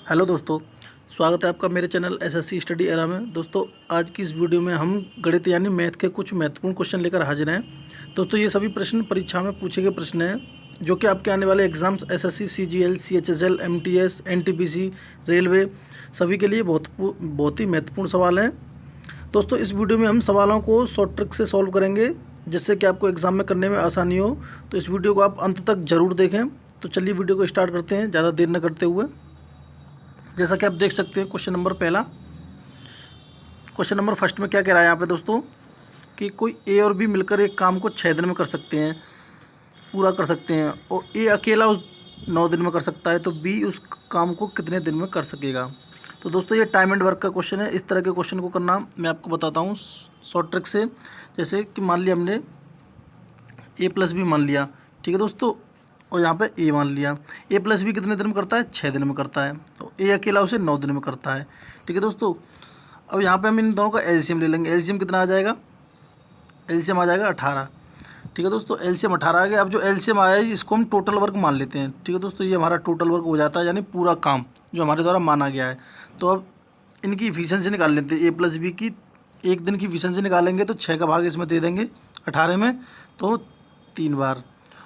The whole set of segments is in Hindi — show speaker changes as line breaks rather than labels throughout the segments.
हेलो दोस्तों, स्वागत है आपका मेरे चैनल एसएससी स्टडी एरा में। दोस्तों, आज की इस वीडियो में हम गणित यानी मैथ के कुछ महत्वपूर्ण क्वेश्चन लेकर हाजिर हैं। दोस्तों, ये सभी प्रश्न परीक्षा में पूछे गए प्रश्न हैं जो कि आपके आने वाले exams SSC, CGL, CHSL, MTS, NTPC, railway सभी के लिए बहुत ही महत्वपूर्ण सवाल हैं। दोस्तों, इस वीडियो में हम सवालों को शॉर्ट ट्रिक से सॉल्व करेंगे जिससे कि आपको एग्ज़ाम में करने में आसानी हो। तो इस वीडियो को आप अंत तक ज़रूर देखें। तो चलिए वीडियो को स्टार्ट करते हैं ज़्यादा देर न करते हुए। जैसा कि आप देख सकते हैं क्वेश्चन नंबर फर्स्ट में क्या कह रहा है यहाँ पे दोस्तों कि कोई ए और बी मिलकर एक काम को 6 दिन में कर सकते हैं, पूरा कर सकते हैं, और ए अकेला उस 9 दिन में कर सकता है, तो बी उस काम को कितने दिन में कर सकेगा। तो दोस्तों, ये टाइम एंड वर्क का क्वेश्चन है। इस तरह के क्वेश्चन को करना मैं आपको बताता हूँ शॉर्ट ट्रिक से। जैसे कि मान लिया हमने ए प्लस बी मान लिया, ठीक है दोस्तों, और यहाँ पे ए मान लिया। ए प्लस बी कितने दिन में करता है? 6 दिन में करता है। तो ए अकेला उसे 9 दिन में करता है, ठीक है दोस्तों। अब यहाँ पे हम इन दोनों का एलसीएम ले लेंगे। एलसीएम कितना आ जाएगा? एलसीएम आ जाएगा 18, ठीक है दोस्तों। एलसीएम 18 आ गया। अब जो एलसीएम आया है इसको हम टोटल वर्क मान लेते हैं, ठीक है दोस्तों। ये हमारा टोटल वर्क हो जाता है, यानी पूरा काम जो हमारे द्वारा माना गया है। तो अब इनकी इफिशियंसी निकाल लेते हैं। ए प्लस बी की एक दिन की इफिशियंसी निकालेंगे तो 6 का भाग इसमें दे देंगे 18 में, तो 3 बार,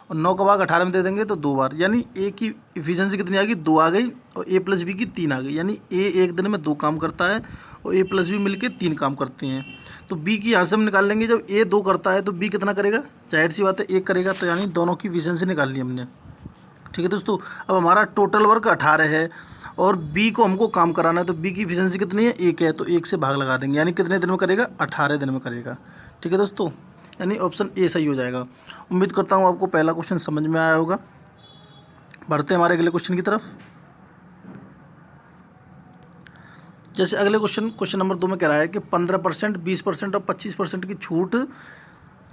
और 9 का भाग 18 में दे देंगे तो 2 बार। यानी ए की इफिशियंसी कितनी आ गई? 2 आ गई, और ए प्लस बी की 3 आ गई। यानी ए एक दिन में 2 काम करता है और ए प्लस बी मिलके 3 काम करते हैं। तो बी की यहाँ से हम निकाल लेंगे। जब ए 2 करता है तो बी कितना करेगा? जाहिर सी बात है 1 करेगा। तो यानी दोनों की इफिशियंसी निकाल ली हमने, ठीक है दोस्तों। अब हमारा टोटल वर्क 18 है और बी को हमको काम कराना है, तो बी की इफिशियंसी कितनी है? 1 है, तो 1 से भाग लगा देंगे। यानी कितने दिन में करेगा? 18 दिन में करेगा, ठीक है दोस्तों। यानी ऑप्शन ए सही हो जाएगा। उम्मीद करता हूँ आपको पहला क्वेश्चन समझ में आया होगा। बढ़ते हैं हमारे अगले क्वेश्चन की तरफ। जैसे अगले क्वेश्चन नंबर 2 में कह रहा है कि 15%, 20% और 25% की छूट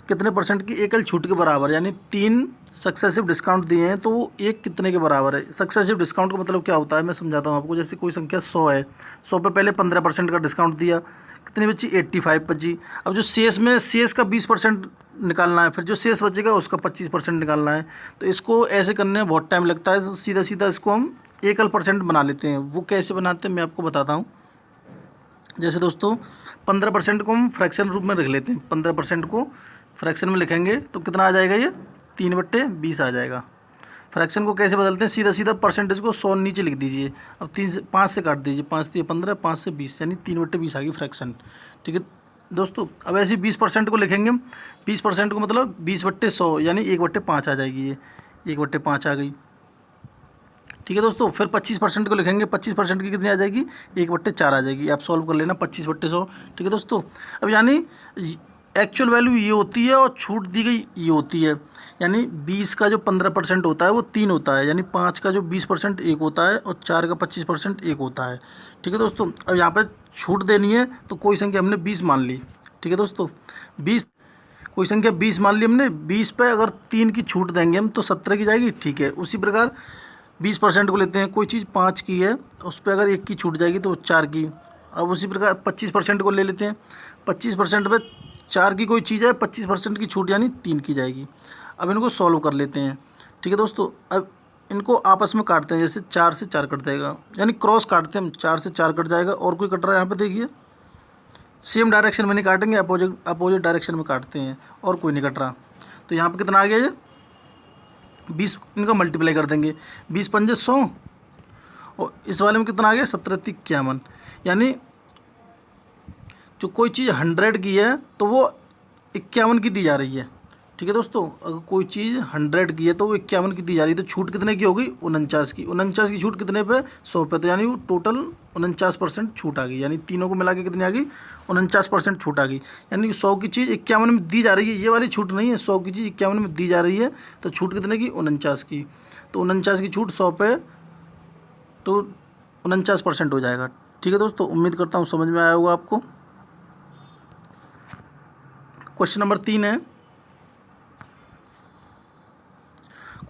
कितने परसेंट की एकल छूट के बराबर, यानी 3 सक्सेसिव डिस्काउंट दिए हैं तो वो एक कितने के बराबर है। सक्सेसिव डिस्काउंट का मतलब क्या होता है, मैं समझाता हूँ आपको। जैसे कोई संख्या 100 है, 100 पे पहले 15% का डिस्काउंट दिया, कितनी बची? 85 बची। अब जो शेष का 20% निकालना है, फिर जो शेष बचेगा उसका 25% निकालना है। तो इसको ऐसे करने में बहुत टाइम लगता है, तो सीधा सीधा इसको हम एकल परसेंट बना लेते हैं। वो कैसे बनाते हैं मैं आपको बताता हूँ। जैसे दोस्तों 15% को हम फ्रैक्शन रूप में रख लेते हैं। 15% को फ्रैक्शन में लिखेंगे तो कितना आ जाएगा? ये 3/20 आ जाएगा। फ्रैक्शन को कैसे बदलते हैं? सीधा सीधा परसेंटेज को 100 नीचे लिख दीजिए। अब 5 से काट दीजिए। 5 से 15, 5 से 20, यानी 3/20 आ गई फ्रैक्शन, ठीक है दोस्तों। अब ऐसे 20% को लिखेंगे। 20% को मतलब 20/100, यानी 1/5 आ जाएगी। ये 1/5 आ गई, ठीक है दोस्तों। फिर 25% को लिखेंगे। 25% की कितनी आ जाएगी? 1/4 आ जाएगी। आप सॉल्व कर लेना 25/100, ठीक है दोस्तों। अब यानी एक्चुअल वैल्यू ये होती है और छूट दी गई ये होती है। यानी 20 का जो 15% होता है वो 3 होता है, यानी 5 का जो 20% 1 होता है, और 4 का 25% 1 होता है, ठीक है दोस्तों। अब यहाँ पे छूट देनी है तो कोई संख्या हमने 20 मान ली, ठीक है दोस्तों। 20 कोई संख्या 20 मान ली हमने। 20 पे अगर 3 की छूट देंगे हम तो 17 की जाएगी, ठीक है। उसी प्रकार 20% को लेते हैं। कोई चीज़ 5 की है, उस पर अगर 1 की छूट जाएगी तो 4 की। अब उसी प्रकार 25% को ले लेते हैं। 25% पे 4 की कोई चीज़ है, 25% की छूट यानी 3 की जाएगी। अब इनको सॉल्व कर लेते हैं, ठीक है दोस्तों। अब इनको आपस में काटते हैं। जैसे 4 से 4 कट जाएगा, यानी क्रॉस काटते हैं हम। 4 से 4 कट जाएगा, और कोई कट रहा है यहाँ पे देखिए। सेम डायरेक्शन में नहीं काटेंगे, अपोजिट डायरेक्शन में काटते हैं, और कोई नहीं कट रहा। तो यहाँ पर कितना आ गया? ये 20 इनका मल्टीप्लाई कर देंगे। 20 पंजे 100, और इस वाले में कितना आ गया? 17×51। यानी जो कोई चीज़ 100 की है तो वो 51 की दी जा रही है, ठीक है दोस्तों। अगर कोई चीज़ 100 की है तो वो 51 की दी जा रही है, तो छूट कितने की होगी? 49 की। 49 की छूट कितने पे? 100 पे। तो यानी वो टोटल 49% छूट आ गई। यानी तीनों को मिला के कितनी आ गई? 49% छूट आ गई। यानी 100 की चीज़ 51 में दी जा रही है, ये वाली छूट नहीं है। 100 की चीज़ 51 में दी जा रही है, तो छूट कितने की? 49 की। तो 49 की छूट 100 पे, तो 49% हो जाएगा, ठीक है दोस्तों। उम्मीद करता हूँ समझ में आया होगा आपको। क्वेश्चन नंबर 3 है।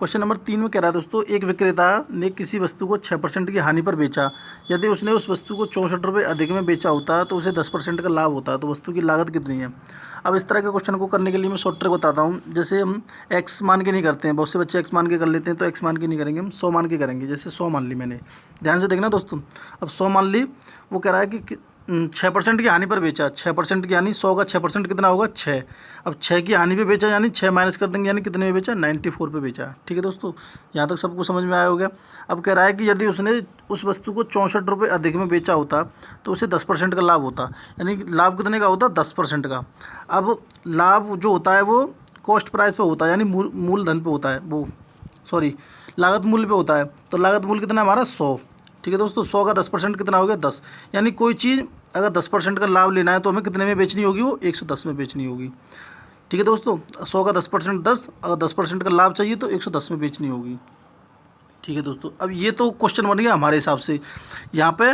क्वेश्चन नंबर 3 में कह रहा है दोस्तों, एक विक्रेता ने किसी वस्तु को 6% की हानि पर बेचा। यदि उसने उस वस्तु को 64 रुपये अधिक में बेचा होता तो उसे 10% का लाभ होता, तो वस्तु की लागत कितनी है। अब इस तरह के क्वेश्चन को करने के लिए मैं शॉर्ट ट्रिक बताता हूँ। जैसे हम एक्स मान के नहीं करते हैं, बहुत से बच्चे एक्स मान के कर लेते हैं, तो एक्स मान के नहीं करेंगे, हम 100 मान के करेंगे। जैसे 100 मान ली मैंने, ध्यान से देखना दोस्तों। अब 100 मान ली, वो कह रहा है कि 6% की हानि पर बेचा। 6% की हानि, 100 का 6% कितना होगा, 6। अब 6 की हानि पे बेचा, यानी 6 माइनस कर देंगे, यानी कितने में बेचा, 94 पे बेचा। ठीक है दोस्तों, यहाँ तक सबको समझ में आया होगा। अब कह रहा है कि यदि उसने उस वस्तु को 64 रुपये अधिक में बेचा होता तो उसे 10% का लाभ होता, यानी लाभ कितने का होता, 10% का। अब लाभ जो होता है वो कॉस्ट प्राइस पे होता है, यानी मूलधन पे होता है, वो सॉरी लागत मूल्य पे होता है। तो लागत मूल्य कितना हमारा, 100। ठीक है दोस्तों, 100 का 10% कितना हो गया, 10। यानी कोई चीज़ अगर 10% का लाभ लेना है तो हमें कितने में बेचनी होगी, वो 110 में बेचनी होगी। ठीक है दोस्तों, 100 का 10% 10, अगर 10% का लाभ चाहिए तो 110 में बेचनी होगी। ठीक है दोस्तों, अब ये तो क्वेश्चन बन गया हमारे हिसाब से। यहाँ पे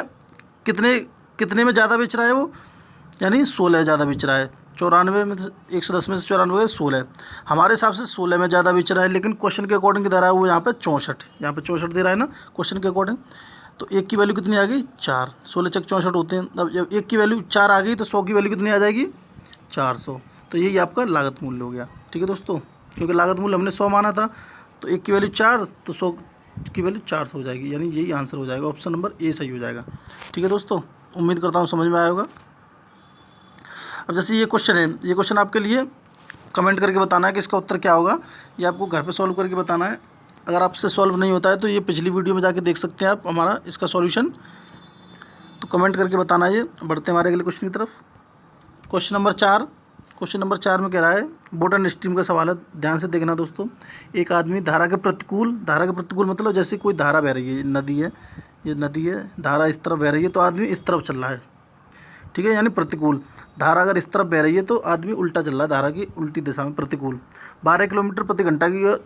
कितने में ज़्यादा बेच रहा है वो, यानी 16 ज़्यादा बेच रहा है। 94 में 110 में से 94 16, हमारे हिसाब से 16 में ज़्यादा बेच रहा है। लेकिन क्वेश्चन के अकॉर्डिंग दे रहा है वो यहाँ पे 64, यहाँ पे 64 दे रहा है ना क्वेश्चन के अकॉर्डिंग। तो एक की वैल्यू कितनी आ गई, 4। 16 चक 64 होते हैं। अब जब एक की वैल्यू 4 आ गई तो 100 की वैल्यू कितनी आ जाएगी, 400। तो यही आपका लागत मूल्य हो गया। ठीक है दोस्तों, क्योंकि लागत मूल्य हमने 100 माना था, तो एक की वैल्यू 4 तो 100 की वैल्यू 400 हो जाएगी, यानी यही आंसर हो जाएगा। ऑप्शन नंबर ए सही हो जाएगा। ठीक है दोस्तों, उम्मीद करता हूँ समझ में आया होगा। अब जैसे ये क्वेश्चन है, ये क्वेश्चन आपके लिए कमेंट करके बताना है कि इसका उत्तर क्या होगा। ये आपको घर पे सॉल्व करके बताना है। अगर आपसे सॉल्व नहीं होता है तो ये पिछली वीडियो में जाके देख सकते हैं आप हमारा इसका सॉल्यूशन। तो कमेंट करके बताना। ये बढ़ते हैं हमारे अगले क्वेश्चन की तरफ। क्वेश्चन नंबर 4, क्वेश्चन नंबर 4 में कह रहा है, बोट एंड स्ट्रीम का सवाल है, ध्यान से देखना दोस्तों। एक आदमी धारा के प्रतिकूल मतलब जैसे कोई धारा बह रही है, नदी है, ये नदी है, धारा इस तरफ बह रही है तो आदमी इस तरफ चल रहा है। ठीक है, यानी प्रतिकूल। धारा अगर इस तरफ बह रही है तो आदमी उल्टा चल रहा है, धारा की उल्टी दिशा में, प्रतिकूल। 12 किलोमीटर प्रति घंटा की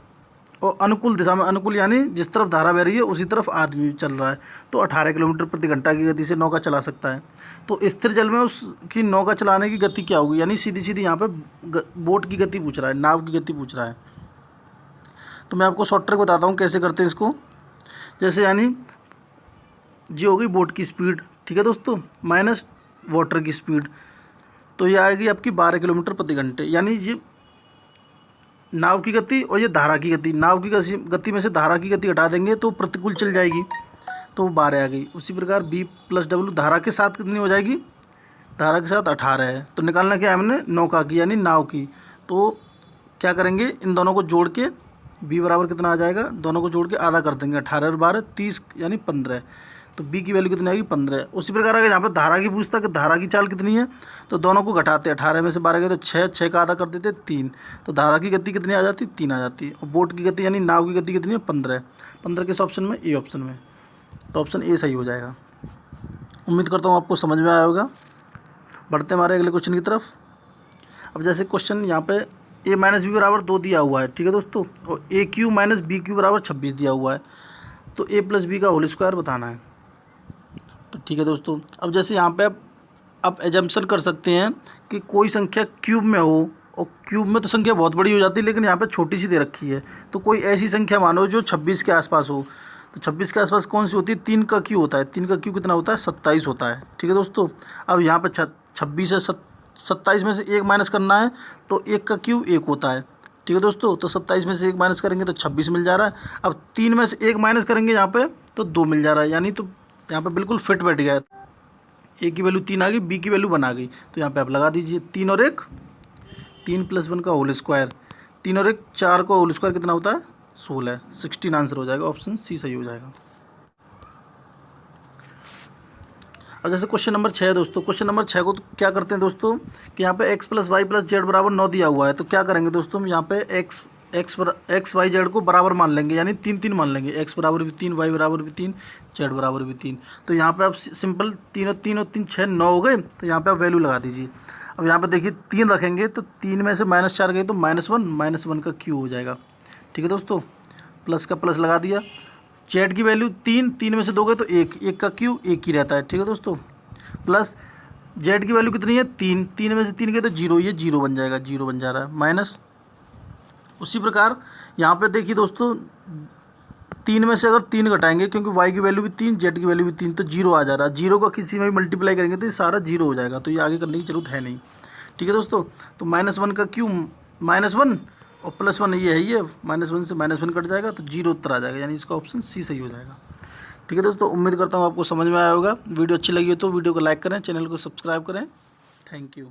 और अनुकूल दिशा में, अनुकूल यानी जिस तरफ धारा बह रही है उसी तरफ आदमी चल रहा है, तो 18 किलोमीटर प्रति घंटा की गति से नौका चला सकता है। तो स्थिर जल में उसकी नौका चलाने की गति क्या होगी, यानी सीधी सीधी यहाँ पे बोट की गति पूछ रहा है, नाव की गति पूछ रहा है। तो मैं आपको शॉर्ट ट्रिक बताता हूँ कैसे करते हैं इसको। जैसे यानी जी हो गई बोट की स्पीड, ठीक है दोस्तों, माइनस वाटर की स्पीड, तो ये आएगी आपकी 12 किलोमीटर प्रति घंटे। यानी ये नाव की गति और ये धारा की गति, नाव की गति में से धारा की गति हटा देंगे तो प्रतिकूल चल जाएगी, तो 12 आ गई। उसी प्रकार B + W धारा के साथ कितनी हो जाएगी, धारा के साथ 18 है। तो निकालना क्या है हमने, नौका की यानी नाव की। तो क्या करेंगे, इन दोनों को जोड़ के B बराबर कितना आ जाएगा, दोनों को जोड़ के आधा कर देंगे, 18 और 12 30 यानी 15। तो B की वैल्यू कितनी आएगी, 15। उसी प्रकार अगर यहाँ पर धारा की पूछता कि धारा की चाल कितनी है, तो दोनों को घटाते, 18 में से 12 गए तो 6 का आधा कर देते 3। तो धारा की गति कितनी आ जाती, 3 आ जाती। और बोट की गति यानी नाव की गति कितनी है, 15 किस ऑप्शन में, ए ऑप्शन में। तो ऑप्शन ए सही हो जाएगा। उम्मीद करता हूँ आपको समझ में आया होगा। बढ़ते हमारे अगले क्वेश्चन की तरफ। अब जैसे क्वेश्चन यहाँ पे a - b बराबर 2 दिया हुआ है, ठीक है दोस्तों, और AQ - BQ बराबर 26 दिया हुआ है। तो a + b का होल स्क्वायर बताना है। तो ठीक है दोस्तों, अब जैसे यहाँ पे आप एजम्पशन कर सकते हैं कि कोई संख्या क्यूब में हो, और क्यूब में तो संख्या बहुत बड़ी हो जाती है, लेकिन यहाँ पे छोटी सी दे रखी है। तो कोई ऐसी संख्या मानो जो 26 के आसपास हो। तो 26 के आसपास कौन सी होती है, 3 का क्यू होता है। 3 का क्यू कितना होता है, 27 होता है। ठीक है दोस्तों, अब यहाँ पे 26 है, 27 में से 1 माइनस करना है, तो 1 का क्यू 1 होता है। ठीक है दोस्तों, तो 27 में से 1 माइनस करेंगे तो 26 मिल जा रहा है। अब 3 में से 1 माइनस करेंगे यहाँ पे तो 2 मिल जा रहा है, यानी तो यहाँ पे बिल्कुल फिट बैठ गया है। ए की वैल्यू 3 आ गई, बी की वैल्यू 1 आ गई। तो यहाँ पे आप लगा दीजिए 3 और 1, 3 + 1 का होल स्क्वायर, 3 और 1 4 का होल स्क्वायर कितना होता है, 16। 16 आंसर हो जाएगा, ऑप्शन सी सही हो जाएगा। और जैसे क्वेश्चन नंबर 6 है दोस्तों, क्वेश्चन नंबर 6 को तो क्या करते हैं दोस्तों कि यहाँ पे x + y + z बराबर 9 दिया हुआ है। तो क्या करेंगे दोस्तों, हम यहाँ पे x y z को बराबर मान लेंगे, यानी 3 मान लेंगे। x बराबर भी 3, y बराबर भी 3, z बराबर भी 3। तो यहाँ पे आप सिंपल 3 और 3 और 3 6 9 हो गए। तो यहाँ पे आप वैल्यू लगा दीजिए। अब यहाँ पे देखिए 3 रखेंगे तो 3 में से -4 गए तो -1 का क्यू हो जाएगा। ठीक है दोस्तों, प्लस का प्लस लगा दिया। जेड की वैल्यू 3 में से 2 गए तो 1 का क्यू 1 ही रहता है। ठीक है दोस्तों, प्लस जेड की वैल्यू कितनी है, 3 में से 3 गए तो 0, ये 0 बन जाएगा, 0 बन जा रहा है। माइनस उसी प्रकार यहाँ पे देखिए दोस्तों, 3 में से अगर 3 घटाएंगे, क्योंकि y की वैल्यू भी 3, z की वैल्यू भी 3, तो 0 आ जा रहा है। 0 का किसी में भी मल्टीप्लाई करेंगे तो ये सारा 0 हो जाएगा, तो ये आगे करने की जरूरत है नहीं। ठीक है दोस्तों, तो -1 का क्यों -1 और +1 ये है, ये -1 से -1 कट जाएगा तो 0 उत्तर आ जाएगा, यानी इसका ऑप्शन सी सही हो जाएगा। ठीक है दोस्तों, उम्मीद करता हूँ आपको समझ में आया होगा। वीडियो अच्छी लगी हो तो वीडियो को लाइक करें, चैनल को सब्सक्राइब करें। Thank you.